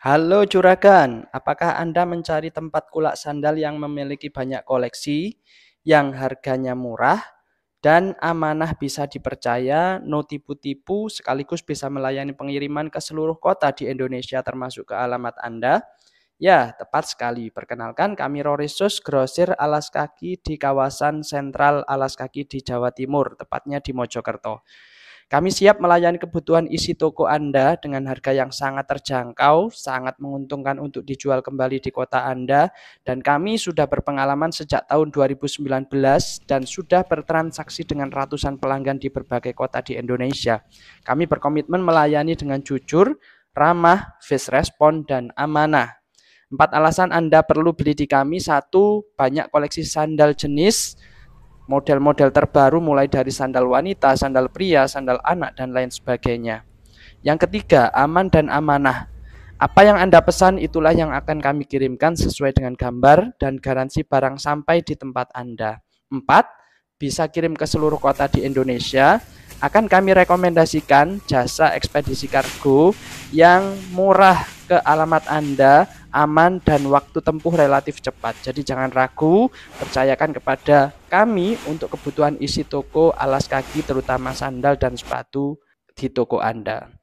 Halo Juragan, apakah Anda mencari tempat kulak sandal yang memiliki banyak koleksi, yang harganya murah, dan amanah bisa dipercaya, no tipu-tipu, sekaligus bisa melayani pengiriman ke seluruh kota di Indonesia termasuk ke alamat Anda? Ya, tepat sekali. Perkenalkan, kami Rorisus, grosir alas kaki di kawasan sentral alas kaki di Jawa Timur, tepatnya di Mojokerto. Kami siap melayani kebutuhan isi toko Anda dengan harga yang sangat terjangkau, sangat menguntungkan untuk dijual kembali di kota Anda, dan kami sudah berpengalaman sejak tahun 2019 dan sudah bertransaksi dengan ratusan pelanggan di berbagai kota di Indonesia. Kami berkomitmen melayani dengan jujur, ramah, fast respon, dan amanah. 4 alasan Anda perlu beli di kami. Satu, banyak koleksi sandal jenis, model-model terbaru mulai dari sandal wanita, sandal pria, sandal anak, dan lain sebagainya. Yang ketiga, aman dan amanah. Apa yang Anda pesan itulah yang akan kami kirimkan sesuai dengan gambar dan garansi barang sampai di tempat Anda. Empat, bisa kirim ke seluruh kota di Indonesia. Akan kami rekomendasikan jasa ekspedisi kargo yang murah ke alamat Anda, aman, dan waktu tempuh relatif cepat. Jadi jangan ragu, percayakan kepada kami untuk kebutuhan isi toko alas kaki terutama sandal dan sepatu di toko Anda.